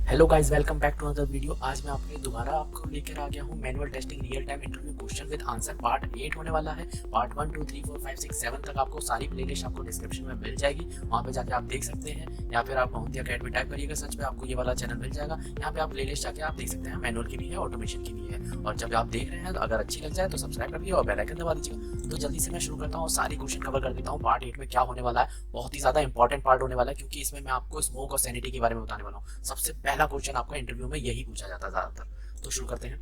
Hello guys, welcome back to another video. आज मैं आपके दोबारा आपको लेकर आ गया हूँ manual testing real time interview question with answer part 8 होने वाला है। पार्ट 1 2 3 4 5 6 7 तक आपको सारी प्लेलिस्ट आपको डिस्क्रिप्शन में मिल जाएगी, वहाँ पे जाके आप देख सकते हैं। या फिर आप मोहंती अकेडमी टाइप करिएगा सर्च पे, आपको ये वाला चैनल मिल जाएगा। यहाँ पे आप प्लेलिस्ट जाके आप देख सकते हैं, मैनुअल की भी है, ऑटोमेशन की भी है। और जब आप देख रहे हैं तो अगर अच्छी लग जाए तो सब्सक्राइब कर दिए और बेल आइकन दबा दीजिएगा। तो जल्दी से मैं शुरू करता हूँ, सारी क्वेश्चन कवर कर देता हूँ। पार्ट 8 में क्या होने वाला है, बहुत ही ज्यादा इंपॉर्टेंट पार्ट होने वाला है, क्योंकि इसमें मैं आपको स्मोक और सैनिटी के बारे में बताने वाला हूँ। सबसे पहला क्वेश्चन आपको इंटरव्यू में यही पूछा जाता है ज्यादातर। तो शुरू करते हैं।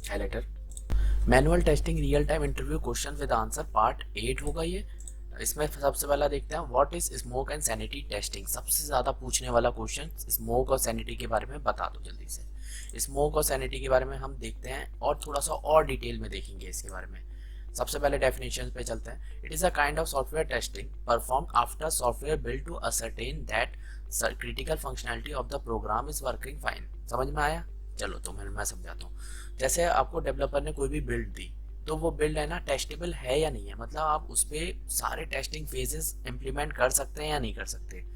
Highlighter, manual testing real time interview question with answer part 8 होगा ये। इसमें सबसे पहला देखते हैं, what is smoke and sanity testing. सबसे ज्यादा पूछने वाला क्वेश्चन, स्मोक और सैनिटी के बारे में बता दो जल्दी से। स्मोक और सैनिटी के बारे में हम देखते हैं और थोड़ा सा और डिटेल में देखेंगे इसके बारे में। सबसे पहले डेफिनेशन पे चलते हैं। It is a kind of software testing perform after software build to ascertain that critical functionality of the program is working fine. समझ में आया? चलो तो मैं समझाता हूँ। जैसे आपको डेवलपर ने कोई भी बिल्ड दी, तो वो बिल्ड है ना, टेस्टेबल है या नहीं है, मतलब आप उस पर सारे टेस्टिंग फेजेस इंप्लीमेंट कर सकते हैं या नहीं कर सकते।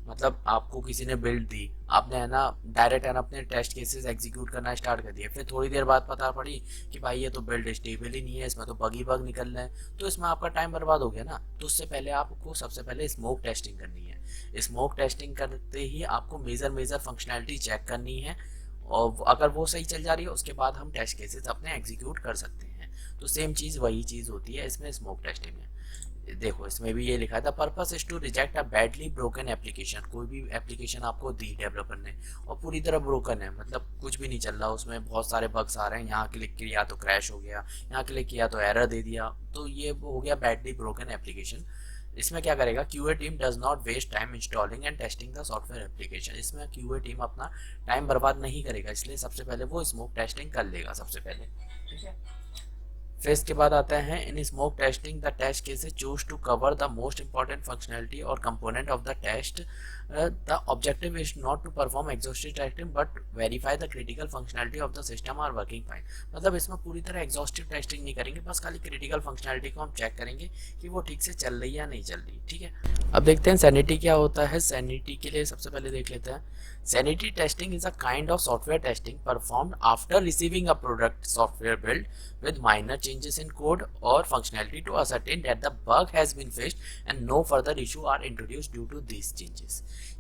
मतलब आपको किसी ने बिल्ड दी, आपने है ना डायरेक्ट है ना अपने टेस्ट केसेस एग्जीक्यूट करना स्टार्ट कर दिया, फिर थोड़ी देर बाद पता पड़ी कि भाई ये तो बिल्ड स्टेबल ही नहीं है, इसमें तो बग निकल रहे हैं, तो इसमें आपका टाइम बर्बाद हो गया ना। तो उससे पहले आपको सबसे पहले स्मोक टेस्टिंग करनी है। स्मोक टेस्टिंग करते ही आपको मेजर फंक्शनैलिटी चेक करनी है, और अगर वो सही चल जा रही है उसके बाद हम टेस्ट केसेस अपने एग्जीक्यूट कर सकते हैं। तो सेम चीज़ वही चीज़ होती है इसमें स्मोक टेस्टिंग में। देखो इसमें भी ये लिखा था, purpose is to reject a badly broken application. कोई भी एप्लीकेशन आपको दी डेवलपर ने और पूरी तरह ब्रोकन है, मतलब कुछ भी नहीं चल रहा, उसमें बहुत सारे बग्स आ रहे हैं, यहाँ क्लिक किया तो क्रैश हो गया, यहाँ क्लिक किया तो एरर दे दिया, तो ये हो गया बैडली ब्रोकन एप्लीकेशन। इसमें क्या करेगा, QA team does not waste time installing and testing the software application. इसमें क्यूए टीम अपना टाइम बर्बाद नहीं करेगा, इसलिए सबसे पहले वो स्मोक टेस्टिंग कर लेगा सबसे पहले। ठीक है, फिर इसके बाद आता है, in smoke testing the test cases choose to cover the most important functionality और component of the test. The objective is not to perform exhaustive testing but verify the critical functionality of the system are working fine. मतलब इसमें पूरी तरह exhaustive testing नहीं करेंगे, बस खाली critical functionality को हम चेक करेंगे कि वो ठीक से चल रही है या नहीं चल रही। ठीक है, अब देखते हैं सैनिटी क्या होता है। सैनिटी के लिए सबसे पहले देख लेते हैं। Sanity testing is a kind of software testing performed after receiving a product software build with minor changes in code or functionality to ascertain that the bug has been fixed and no further issue are introduced due to these changes।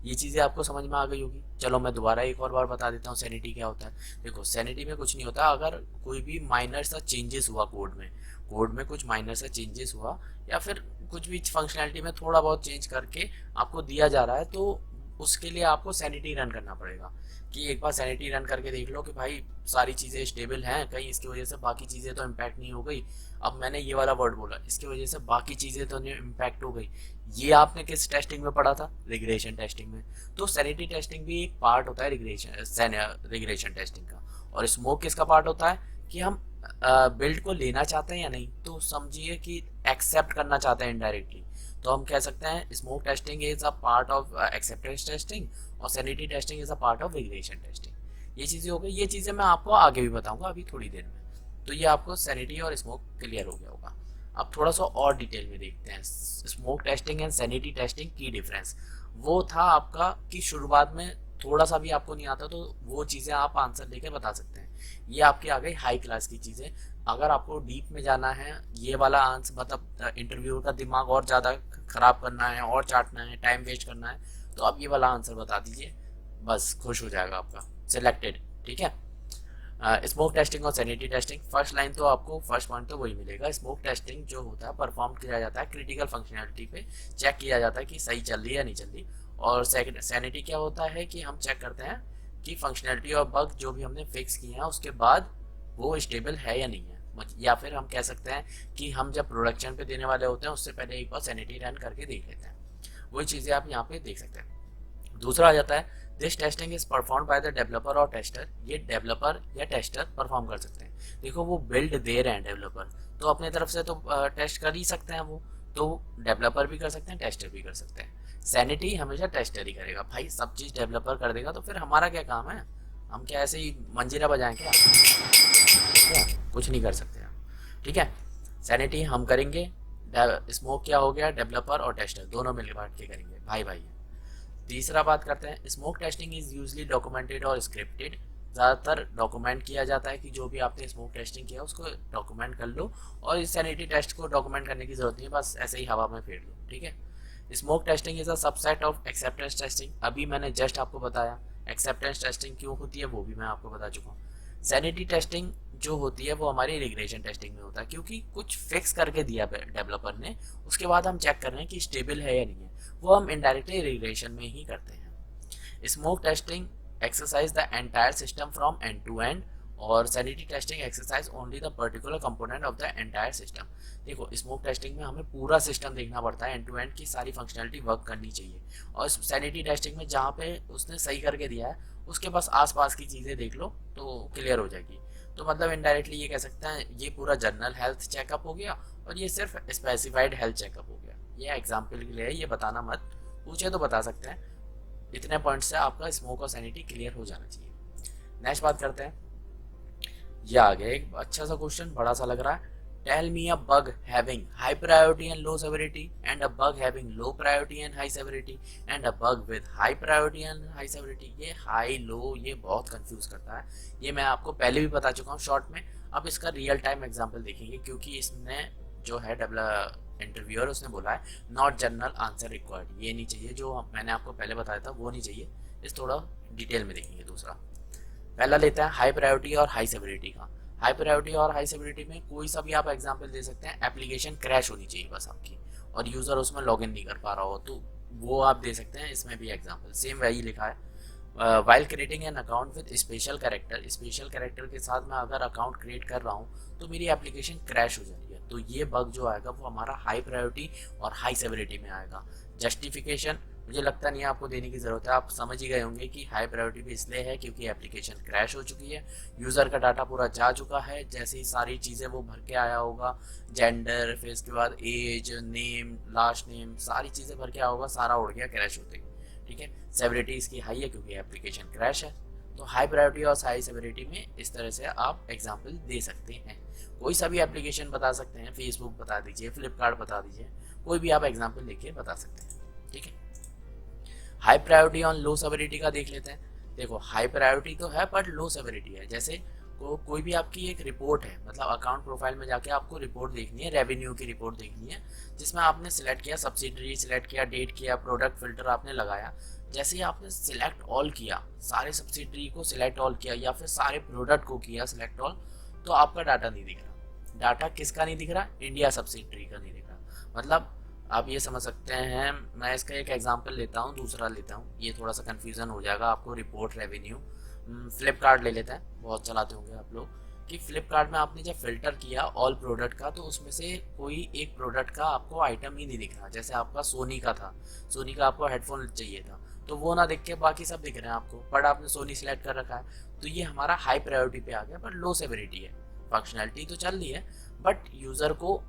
ये चीज़ें आपको समझ में आ गई होगी। चलो मैं दोबारा एक और बार बता देता हूँ सैनिटी क्या होता है। देखो सैनिटी में कुछ नहीं होता, अगर कोई भी माइनर सा चेंजेस हुआ कोड में कुछ माइनर सा चेंजेस हुआ, या फिर कुछ भी फंक्शनैलिटी में थोड़ा बहुत चेंज करके आपको दिया जा रहा है, तो उसके लिए आपको सैनिटी रन करना पड़ेगा। कि एक बार सैनिटी रन करके देख लो कि भाई सारी चीज़ें स्टेबल हैं, कहीं इसकी वजह से बाकी चीज़ें तो इम्पैक्ट नहीं हो गई। अब मैंने ये वाला वर्ड बोला, इसकी वजह से बाकी चीज़ें तो नहीं इम्पैक्ट हो गई। ये आपने किस टेस्टिंग में पढ़ा था? रिग्रेशन टेस्टिंग में। तो सैनिटी टेस्टिंग भी एक पार्ट होता है रिग्रेशन टेस्टिंग का। और स्मोक किसका पार्ट होता है कि हम बिल्ड को लेना चाहते हैं या नहीं, तो समझिए कि एक्सेप्ट करना चाहते हैं इनडायरेक्टली, तो हम कह सकते हैं smoke testing is a part of acceptance testing और sanity testing is a part of regression testing. ये चीज़ें हो गई, ये चीज़ें मैं आपको आगे भी बताऊंगा अभी थोड़ी देर में। तो ये आपको सैनिटी और स्मोक क्लियर हो गया होगा। अब थोड़ा सा और डिटेल में देखते हैं smoke testing and sanity testing की डिफरेंस। वो था आपका कि शुरुआत में थोड़ा सा भी आपको नहीं आता तो वो चीज़ें आप आंसर लेके बता सकते हैं। ये आपकी आ गई हाई क्लास की चीज़ें। अगर आपको डीप में जाना है, ये वाला आंसर मतलब इंटरव्यू का दिमाग और ज़्यादा खराब करना है और चाटना है, टाइम वेस्ट करना है, तो आप ये वाला आंसर बता दीजिए, बस खुश हो जाएगा आपका सिलेक्टेड। ठीक है, स्मोक टेस्टिंग और सैनिटी टेस्टिंग, फर्स्ट लाइन तो आपको फर्स्ट पॉइंट तो वही मिलेगा। स्मोक टेस्टिंग जो होता है परफॉर्म किया जाता है क्रिटिकल फंक्शनैलिटी पे, चेक किया जाता है कि सही चल रही है या नहीं चल रही। और सैनिटी क्या होता है कि हम चेक करते हैं कि फंक्शनैलिटी और बग जो भी हमने फिक्स किए हैं उसके बाद वो स्टेबल है या नहीं है। या फिर हम कह सकते हैं कि हम जब प्रोडक्शन पे देने वाले होते हैं उससे पहले एक बार सैनिटी रन करके देख लेते हैं। वही चीज़ें आप यहाँ पे देख सकते हैं। दूसरा आ जाता है, this testing is perform by the developer और टेस्टर। ये डेवलपर या टेस्टर परफॉर्म कर सकते हैं। देखो वो बिल्ड दे रहे हैं डेवलपर, तो अपने तरफ से तो टेस्ट कर ही सकते हैं वो, तो डेवलपर भी कर सकते हैं, टेस्टर भी कर सकते हैं। सैनिटी हमेशा टेस्टर ही करेगा भाई, सब चीज़ डेवलपर कर देगा तो फिर हमारा क्या काम है? हम क्या ऐसे ही मंजीरा बजाएं क्या? क्या कुछ नहीं कर सकते हम। ठीक है, सैनिटी हम करेंगे, स्मोक क्या हो गया, डेवलपर और टेस्टर दोनों मिल बांट के करेंगे, भाई भाई। तीसरा बात करते हैं, smoke testing is usually documented और स्क्रिप्टेड। ज़्यादातर डॉक्यूमेंट किया जाता है कि जो भी आपने स्मोक टेस्टिंग किया उसको डॉक्यूमेंट कर लो, और इस सैनिटी टेस्ट को डॉक्यूमेंट करने की जरूरत नहीं है, बस ऐसे ही हवा में फेर लो, ठीक है। Smoke testing is a subset of acceptance testing. अभी मैंने जस्ट आपको बताया एक्सेप्टेंस टेस्टिंग क्यों होती है, वो भी मैं आपको बता चुका हूँ। सैनिटी टेस्टिंग जो होती है वो हमारी रिग्रेशन टेस्टिंग में होता है, क्योंकि कुछ फिक्स करके दिया डेवलपर ने, उसके बाद हम चेक कर रहे हैं कि स्टेबल है या नहीं है, वो हम इनडायरेक्टली रिग्रेशन में ही करते हैं। Smoke testing exercise the entire system from end to end, और sanity testing exercise only the particular component of the entire system. देखो स्मोक टेस्टिंग में हमें पूरा सिस्टम देखना पड़ता है, एंड टू एंड की सारी फंक्शनलिटी वर्क करनी चाहिए, और सैनिटी टेस्टिंग में जहाँ पे उसने सही करके दिया है उसके बस आसपास की चीज़ें देख लो तो क्लियर हो जाएगी। तो मतलब इनडायरेक्टली ये कह सकते हैं ये पूरा जनरल हेल्थ चेकअप हो गया, और ये सिर्फ स्पेसिफाइड हेल्थ चेकअप हो गया। ये एग्जाम्पल के लिए है, ये बताना मत, पूछे तो बता सकते हैं। इतने पॉइंट से आपका स्मोक और सैनिटी क्लियर हो जाना चाहिए। नेक्स्ट बात करते हैं, ये आ गया एक अच्छा सा क्वेश्चन, बड़ा सा लग रहा है। Tell me a bug having high priority and low severity and a bug having low priority and high severity and a bug with high priority and high severity. ये हाई लो ये बहुत confuse करता है, ये मैं आपको पहले भी बता चुका हूँ शॉर्ट में। अब इसका रियल टाइम एग्जांपल देखेंगे, क्योंकि इसने जो है इंटरव्यूअर उसने बोला है नॉट जनरल आंसर रिक्वायर्ड, ये नहीं चाहिए जो मैंने आपको पहले बताया था वो नहीं चाहिए, इस थोड़ा डिटेल में देखेंगे। दूसरा पहला लेते हैं हाई प्रायोरिटी और हाई सेवरिटी का। हाई प्रायोरिटी और हाई सेवरिटी में कोई सा भी आप एग्जांपल दे सकते हैं, एप्लीकेशन क्रैश होनी चाहिए बस आपकी, और यूज़र उसमें लॉगिन नहीं कर पा रहा हो, तो वो आप दे सकते हैं। इसमें भी एग्जांपल सेम वही लिखा है। While creating an account with special character, special character के साथ मैं अगर अकाउंट क्रिएट कर रहा हूँ तो मेरी एप्लीकेशन क्रैश हो जा रही है, तो ये बग जो आएगा वो हमारा हाई प्रायोरिटी और हाई सेवरिटी में आएगा। जस्टिफिकेशन मुझे लगता नहीं है आपको देने की ज़रूरत है, आप समझ ही गए होंगे कि हाई प्रायोरिटी भी इसलिए है क्योंकि एप्लीकेशन क्रैश हो चुकी है, यूज़र का डाटा पूरा जा चुका है, जैसे ही सारी चीज़ें वो भर के आया होगा, जेंडर, फिर इसके बाद एज, नेम, लास्ट नेम, सारी चीज़ें भर के आया होगा, सारा उड़ गया क्रैश होते ही, ठीक है। सेवरिटी इसकी हाई है क्योंकि एप्लीकेशन क्रैश है। तो हाई प्रायोरिटी और हाई सेवरिटी में इस तरह से आप एग्जाम्पल दे सकते हैं। कोई सा भी एप्लीकेशन बता सकते हैं, फेसबुक बता दीजिए, फ्लिपकार्ट बता दीजिए, कोई भी आप एग्जाम्पल लेके बता सकते हैं, ठीक है। हाई प्रायोरिटी और लो सेवरिटी का देख लेते हैं। देखो हाई प्रायोरिटी तो है पर लो सेवरिटी है, जैसे कोई भी आपकी एक रिपोर्ट है, मतलब अकाउंट प्रोफाइल में जाके आपको रिपोर्ट देखनी है, रेवेन्यू की रिपोर्ट देखनी है, जिसमें आपने सिलेक्ट किया, सब्सिडरी सिलेक्ट किया, डेट किया, प्रोडक्ट फिल्टर आपने लगाया। जैसे ही आपने सिलेक्ट ऑल किया, सारे सब्सिडरी को सिलेक्ट ऑल किया या फिर सारे प्रोडक्ट को किया सिलेक्ट ऑल, तो आपका डाटा नहीं दिख रहा। डाटा किसका नहीं दिख रहा? इंडिया सब्सिडरी का नहीं दिख रहा। मतलब आप ये समझ सकते हैं, मैं इसका एक एग्जांपल लेता हूँ, दूसरा लेता हूँ, ये थोड़ा सा कन्फ्यूज़न हो जाएगा आपको। रिपोर्ट रेवेन्यू फ्लिपकार्ट ले लेते हैं, बहुत चलाते होंगे आप लोग, कि फ्लिपकार्ट में आपने जब फिल्टर किया ऑल प्रोडक्ट का, तो उसमें से कोई एक प्रोडक्ट का आपको आइटम ही नहीं दिख रहा। जैसे आपका सोनी का था, सोनी का आपको हेडफोन चाहिए था, तो वो ना दिख के बाकी सब दिख रहे हैं आपको, बट आपने सोनी सिलेक्ट कर रखा है, तो ये हमारा हाई प्रायोरिटी पे आ गया, पर लो सेवरिटी है। फंक्शनलिटी तो चल रही है बट यूज़र को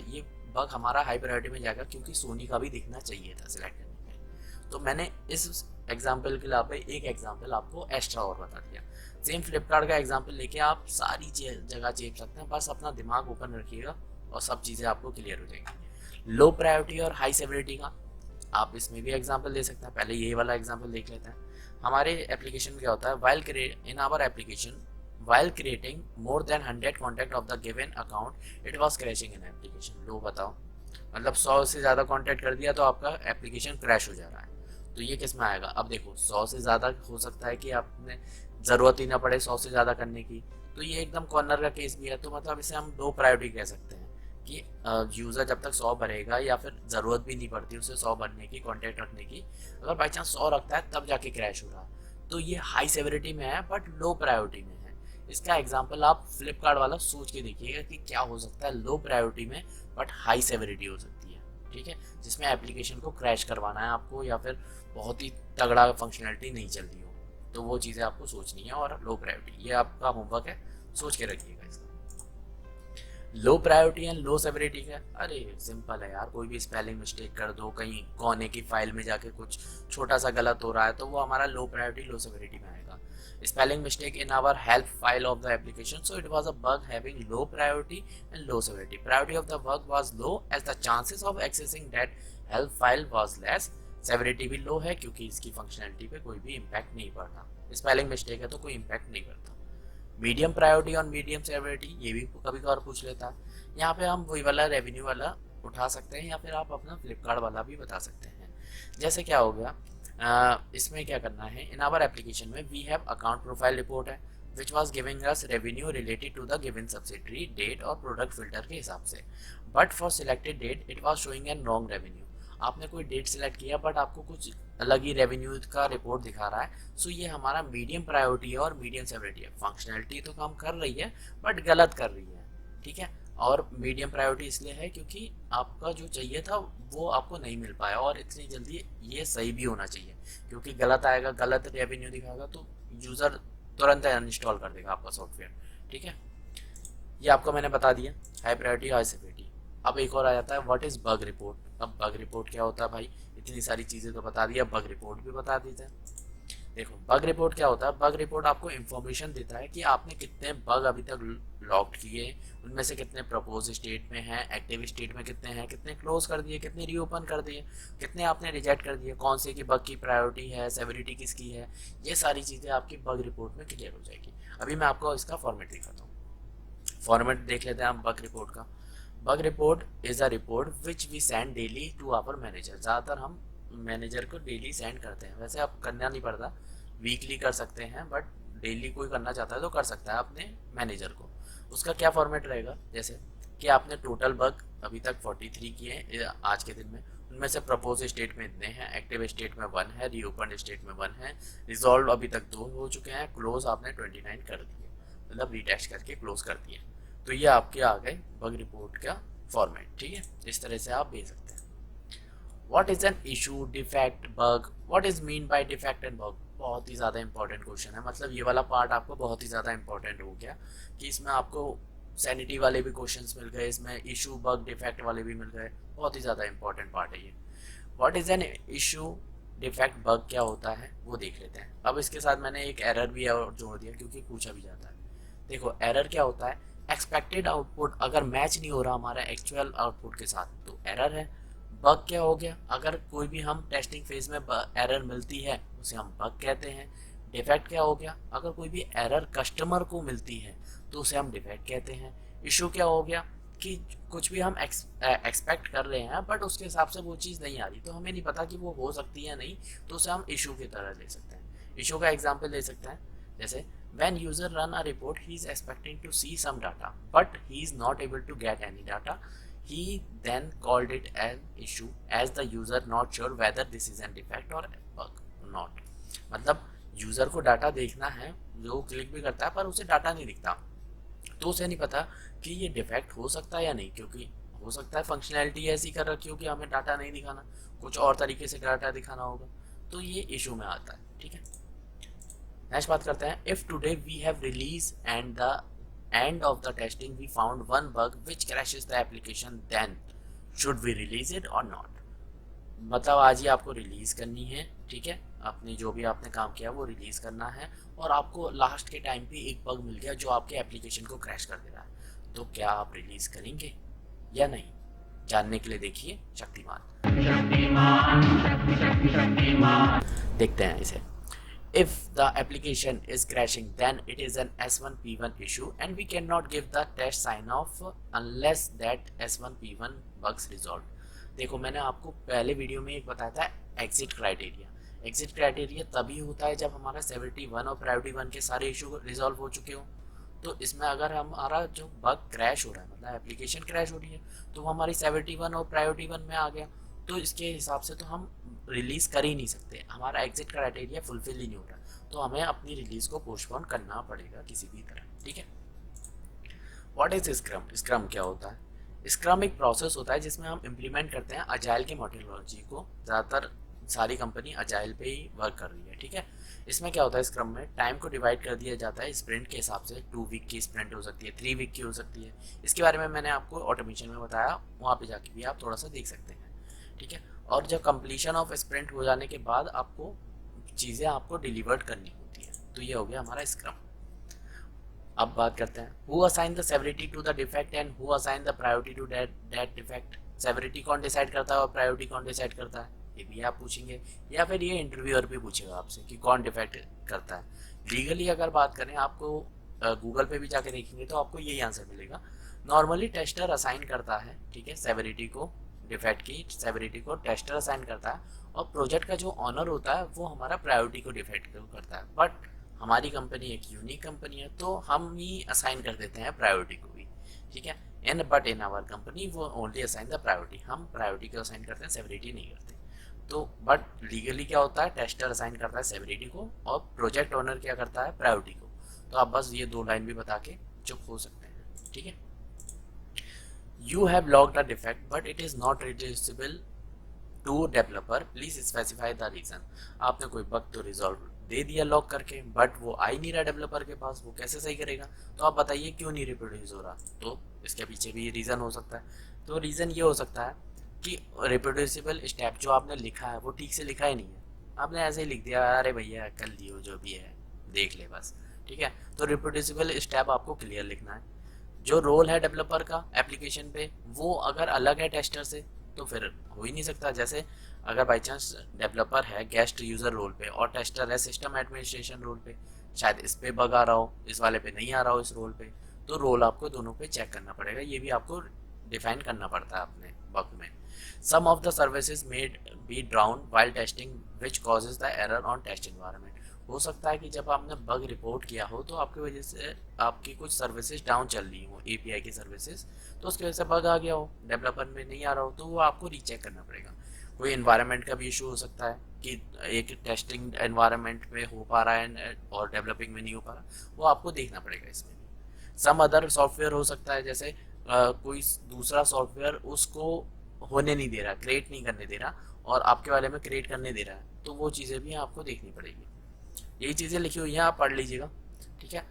ये बग हमारा हाई प्रायोरिटी में जाएगा, क्योंकि सोनी का भी दिखना चाहिए था सिलेक्ट करने में। तो मैंने इस एग्जाम्पल के अलावा एक एग्जाम्पल आपको एक्स्ट्रा और बता दिया। सेम फ्लिपकार्ट का एग्जाम्पल लेके आप सारी जगह चेप सकते हैं, बस अपना दिमाग ओपन रखिएगा और सब चीज़ें आपको क्लियर हो जाएंगी। लो प्रायोरिटी और हाई सेवरिटी का आप इसमें भी एग्जाम्पल दे सकते हैं। पहले ये वाला एग्जाम्पल देख लेते हैं। हमारे एप्लीकेशन क्या होता है, in our application while creating more than 100 contact of the given account it was crashing in application। लो बताओ, मतलब 100 से ज़्यादा कॉन्टैक्ट कर दिया तो आपका एप्लीकेशन क्रैश हो जा रहा है, तो ये किस में आएगा? अब देखो 100 से ज़्यादा हो सकता है कि आपने ज़रूरत ही ना पड़े 100 से ज़्यादा करने की, तो ये एकदम कॉर्नर का केस भी है। तो मतलब इसे हम लो प्रायोरिटी कह सकते हैं कि यूज़र जब तक 100 भरेगा या फिर ज़रूरत भी नहीं पड़ती उसे 100 भरने की, कॉन्टैक्ट रखने की, अगर बाई चांस 100 रखता है तब जाके क्रैश हो रहा, तो ये हाई सेवरिटी में है बट लो प्रायोरिटी में है। इसका एग्जांपल आप फ्लिपकार्ट वाला सोच के देखिएगा कि क्या हो सकता है लो प्रायोरिटी में बट हाई सेवरिटी हो सकती है, ठीक है, जिसमें एप्लीकेशन को क्रैश करवाना है आपको या फिर बहुत ही तगड़ा फंक्शनलिटी नहीं चल रही हो, तो वो चीज़ें आपको सोचनी है। और लो प्रायोरिटी ये आपका होमवर्क है, सोच के रखिएगा इसका। लो प्रायोरिटी एंड लो सेवरिटी का, अरे सिंपल है यार, कोई भी स्पेलिंग मिस्टेक कर दो, कहीं कोने की फाइल में जाके कुछ छोटा सा गलत हो रहा है, तो वो हमारा लो प्रायोरिटी लो सेवरिटी में आएगा। Spelling mistake in our help file of the application, so it was a bug having low priority and low severity. Priority of the bug was low as the chances of accessing that help file was less. Severity भी लो है क्योंकि इसकी functionality पे कोई भी impact नहीं पड़ता, spelling mistake है तो कोई इम्पैक्ट नहीं करता। मीडियम प्रायोरिटी और मीडियम सेवरिटी ये भी कभी कभार पूछ लेता है। यहाँ पे हम वही वाला रेवेन्यू वाला उठा सकते हैं या फिर आप अपना फ्लिपकार्ट वाला भी बता सकते हैं। जैसे क्या हो गया, इसमें क्या करना है, इन आवर एप्लीकेशन में we have account profile report है which was giving us revenue related to the given subsidiary date और प्रोडक्ट फिल्टर के हिसाब से, but for selected date it was showing an wrong revenue. आपने कोई date select किया but आपको कुछ अलग ही रेवेन्यू का रिपोर्ट दिखा रहा है। सो ये हमारा मीडियम प्रायोरिटी है और मीडियम सेवरिटी है। फंक्शनैलिटी तो काम कर रही है बट गलत कर रही है, ठीक है। और मीडियम प्रायोरिटी इसलिए है क्योंकि आपका जो चाहिए था वो आपको नहीं मिल पाया, और इतनी जल्दी ये सही भी होना चाहिए, क्योंकि गलत आएगा, गलत रेवेन्यू दिखाएगा तो यूज़र तुरंत अनइंस्टॉल कर देगा आपका सॉफ्टवेयर, ठीक है। ये आपको मैंने बता दिया हाई प्रायोरिटी हाई सेवरिटी। अब एक और आ जाता है व्हाट इज़ बग रिपोर्ट। अब बग रिपोर्ट क्या होता है भाई, इतनी सारी चीज़ें तो बता दिया, बग रिपोर्ट भी बता देते हैं। देखो बग रिपोर्ट क्या होता है, बग रिपोर्ट आपको इन्फॉर्मेशन देता है कि आपने कितने बग अभी तक लॉक्ड किए, उनमें से कितने प्रपोज स्टेट में हैं, एक्टिव स्टेट में कितने हैं, कितने क्लोज कर दिए, कितने रीओपन कर दिए, कितने आपने रिजेक्ट कर दिए, कौन से की बग की प्रायोरिटी है, सेवरिटी किसकी है। ये सारी चीज़ें आपकी बग रिपोर्ट में क्लियर हो जाएगी। अभी मैं आपको इसका फॉर्मेट दिखाता हूँ। फॉर्मेट देख लेते हैं हम बग रिपोर्ट का। Bug report is a report which we send daily to our manager. ज़्यादातर हम मैनेजर को डेली सेंड करते हैं, वैसे आप करना नहीं पड़ता, वीकली कर सकते हैं, बट डेली कोई करना चाहता है तो कर सकता है अपने मैनेजर को। उसका क्या फॉर्मेट रहेगा, जैसे कि आपने टोटल बग अभी तक 43 किए हैं आज के दिन में, उनमें से प्रपोज स्टेट में इतने हैं, एक्टिव स्टेट में 1 है, रीओपन स्टेट में 1 है, रिजॉल्व अभी तक 2 हो चुके हैं, क्लोज आपने 29 कर दिए, मतलब रीटेस्ट करके क्लोज कर दिए। तो ये आपके आ गए बग रिपोर्ट का फॉर्मेट, ठीक है। इस तरह से आप भेज सकते हैं। What is an issue, defect, bug, what is mean by defect and bug. बहुत ही ज़्यादा इंपॉर्टेंट क्वेश्चन है, मतलब ये वाला पार्ट आपको बहुत ही ज़्यादा इंपॉर्टेंट हो गया कि इसमें आपको सैनिटी वाले भी क्वेश्चंस मिल गए, इसमें इशू बग डिफेक्ट वाले भी मिल गए, बहुत ही ज़्यादा इंपॉर्टेंट पार्ट है ये। What is an issue, defect, bug क्या होता है वो देख लेते हैं। अब इसके साथ मैंने एक एरर भी और जोड़ दिया क्योंकि पूछा भी जाता है। देखो एरर क्या होता है, एक्सपेक्टेड आउटपुट अगर मैच नहीं हो रहा हमारा एक्चुअल आउटपुट के साथ तो एरर है। बग क्या हो गया, अगर कोई भी हम टेस्टिंग फेज में एरर मिलती है उसे हम बग कहते हैं। डिफेक्ट क्या हो गया, अगर कोई भी एरर कस्टमर को मिलती है तो उसे हम डिफेक्ट कहते हैं। इशू क्या हो गया कि कुछ भी हम एक्सपेक्ट कर रहे हैं बट उसके हिसाब से वो चीज़ नहीं आ रही, तो हमें नहीं पता कि वो हो सकती है या नहीं, तो उसे हम इशू की तरह ले सकते हैं। इशू का एग्जाम्पल ले सकते हैं, जैसे when user run a report he is expecting to see some data but he is not able to get any data, he then called it an issue as the user not sure whether this is an defect or bug or not। मतलब user को data देखना है, जो click भी करता है पर उसे डाटा नहीं दिखता, तो उसे नहीं पता कि ये डिफेक्ट हो सकता है या नहीं, क्योंकि हो सकता है फंक्शनैलिटी ऐसी कर रखी हो कि हमें डाटा नहीं दिखाना, कुछ और तरीके से डाटा दिखाना होगा, तो ये इशू में आता है, ठीक है। नेक्स्ट बात करते हैं, if today we have release and the end of the testing we found one bug which crashes the application then should we release it और नॉट। मतलब आज ही आपको रिलीज करनी है, ठीक है, अपनी जो भी आपने काम किया वो रिलीज करना है, और आपको लास्ट के टाइम पे एक बग मिल गया जो आपके एप्लीकेशन को क्रैश कर दे रहा है, तो क्या आप रिलीज करेंगे या नहीं, जानने के लिए देखिए शक्तिमान। देखते हैं इसे। If the application is crashing then it is an S1P1 issue and we cannot give the test sign off unless that S1P1 bugs resolved। देखो मैंने आपको पहले वीडियो में एक बताया था एग्जिट क्राइटेरिया। एग्जिट क्राइटेरिया तभी होता है जब हमारा 71 और प्रायोरिटी 1 के सारे इशू रिजॉल्व हो चुके हों। तो इसमें अगर हमारा जो बग क्रैश हो रहा है, मतलब एप्लीकेशन क्रैश हो रही है, तो वो हमारी 71 और प्रायोरिटी 1 में आ गया, तो इसके हिसाब से तो हम रिलीज़ कर ही नहीं सकते, हमारा एग्जिट क्राइटेरिया फुलफिल ही नहीं हो रहा, तो हमें अपनी रिलीज़ को पोस्टपोन करना पड़ेगा किसी भी तरह, ठीक है। व्हाट इज स्क्रम, स्क्रम क्या होता है, स्क्रम एक प्रोसेस होता है जिसमें हम इम्प्लीमेंट करते हैं अजाइल की मेथोडोलॉजी को। ज़्यादातर सारी कंपनी अजाइल पे ही वर्क कर रही है, ठीक है। इसमें क्या होता है, स्क्रम में टाइम को डिवाइड कर दिया जाता है स्प्रिंट के हिसाब से। 2 वीक की स्प्रिंट हो सकती है, 3 वीक की हो सकती है, इसके बारे में मैंने आपको ऑटोमेशन में बताया, वहाँ पे जाके भी आप थोड़ा सा देख सकते हैं, ठीक है। और जब कंप्लीशन ऑफ स्प्रिंट हो जाने के बाद आपको चीज़ें आपको डिलीवर्ड करनी होती है, तो ये हो गया हमारा स्क्रम। अब बात करते हैं who assign the severity to the defect and who assign the priority to that defect. Severity कौन डिसाइड करता है और प्रायोरिटी कौन डिसाइड करता है, ये भी आप पूछेंगे, या फिर ये इंटरव्यूअर भी पूछेगा आपसे कि कौन डिफेक्ट करता है। लीगली अगर बात करें, आपको गूगल पे भी जाके देखेंगे तो आपको यही आंसर मिलेगा। नॉर्मली टेस्टर असाइन करता है, ठीक है, सेवरिटी को, डिफेक्ट की सेवरिटी को टेस्टर असाइन करता है, और प्रोजेक्ट का जो ऑनर होता है वो हमारा प्रायोरिटी को डिफेक्ट करता है। बट हमारी कंपनी एक यूनिक कंपनी है, तो हम ही असाइन कर देते हैं प्रायोरिटी को भी, ठीक है। इन आवर कंपनी वो ओनली असाइन द प्रायोरिटी, हम प्रायोरिटी को असाइन करते हैं, सेवरिटी नहीं करते। तो बट लीगली क्या होता है, टेस्टर असाइन करता है सेवरिटी को और प्रोजेक्ट ओनर क्या करता है, प्रायोरिटी को। तो आप बस ये 2 लाइन भी बता के चुप हो सकते हैं, ठीक है। You have logged a defect but it is not reducible to developer, please specify the reason. आपने कोई बग तो रिजॉल्व दे दिया लॉक करके, बट वो आ ही नहीं रहा डेवलपर के पास, वो कैसे सही करेगा। तो आप बताइए क्यों नहीं रिप्रोड्यूस हो रहा। तो इसके पीछे भी रीज़न हो सकता है। तो रीज़न ये हो सकता है कि रिप्रोड्यूसिबल स्टेप जो आपने लिखा है वो ठीक से लिखा ही नहीं है, आपने ऐसे ही लिख दिया, अरे भैया कर लियो जो भी है देख ले बस, ठीक है। तो रिप्रोड्यूसिबल स्टेप आपको क्लियर लिखना है। जो रोल है डेवलपर का एप्लीकेशन पे वो अगर अलग है टेस्टर से तो फिर हो ही नहीं सकता। जैसे अगर बाई चांस डेवलपर है गेस्ट यूज़र रोल पे और टेस्टर है सिस्टम एडमिनिस्ट्रेशन रोल पे, शायद इस पे बग आ रहा हो, इस वाले पे नहीं आ रहा हो इस रोल पे, तो रोल आपको दोनों पे चेक करना पड़ेगा, ये भी आपको डिफाइन करना पड़ता है अपने बग में। Some of the services made be drown while testing which causes the error on test environment. हो सकता है कि जब आपने बग रिपोर्ट किया हो तो आपकी वजह से आपकी कुछ सर्विसेज डाउन चल रही हो, एपीआई की सर्विसेज, तो उसकी वजह से बग आ गया हो, डेवलपर में नहीं आ रहा हो, तो वो आपको रीचेक करना पड़ेगा। कोई एनवायरनमेंट का भी इशू हो सकता है कि एक टेस्टिंग एनवायरनमेंट में हो पा रहा है और डेवलपिंग में नहीं हो पा रहा, वो आपको देखना पड़ेगा इसमें भी। सम अदर सॉफ्टवेयर हो सकता है, जैसे कोई दूसरा सॉफ्टवेयर उसको होने नहीं दे रहा, क्रिएट नहीं करने दे रहा, और आपके वाले में क्रिएट करने दे रहा है, तो वो चीज़ें भी आपको देखनी पड़ेगी। यही चीज़ें लिखी हुई हैं, आप पढ़ लीजिएगा, ठीक है।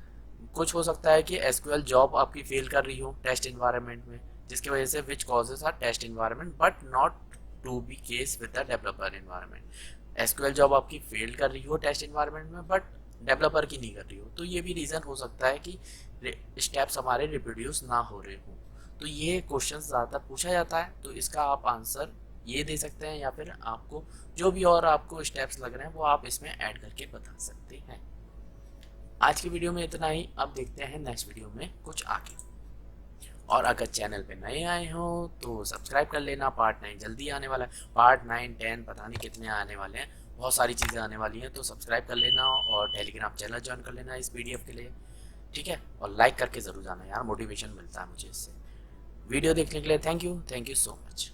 कुछ हो सकता है कि एसक्यूएल जॉब आपकी फेल कर रही हो टेस्ट इन्वायरमेंट में, जिसकी वजह से which causes are test environment but not to be case with the developer environment. SQL job आपकी फेल कर रही हो टेस्ट इन्वायरमेंट में बट डेवलपर की नहीं कर रही हो, तो ये भी रीज़न हो सकता है कि स्टेप्स हमारे रिप्रोड्यूस ना हो रहे हो। तो ये क्वेश्चन ज़्यादातर पूछा जाता है, तो इसका आप आंसर ये दे सकते हैं, या फिर आपको जो भी और आपको स्टेप्स लग रहे हैं वो आप इसमें ऐड करके बता सकते हैं। आज की वीडियो में इतना ही, अब देखते हैं नेक्स्ट वीडियो में कुछ आगे। और अगर चैनल पे नए आए हो तो सब्सक्राइब कर लेना, पार्ट 9 जल्दी आने वाला है, पार्ट 9 10 पता नहीं कितने आने वाले हैं, बहुत सारी चीज़ें आने वाली हैं, तो सब्सक्राइब कर लेना और टेलीग्राम चैनल ज्वाइन कर लेना इस पीडीएफ के लिए, ठीक है। और लाइक करके ज़रूर जाना यार, मोटिवेशन मिलता है मुझे इससे। वीडियो देखने के लिए थैंक यू सो मच।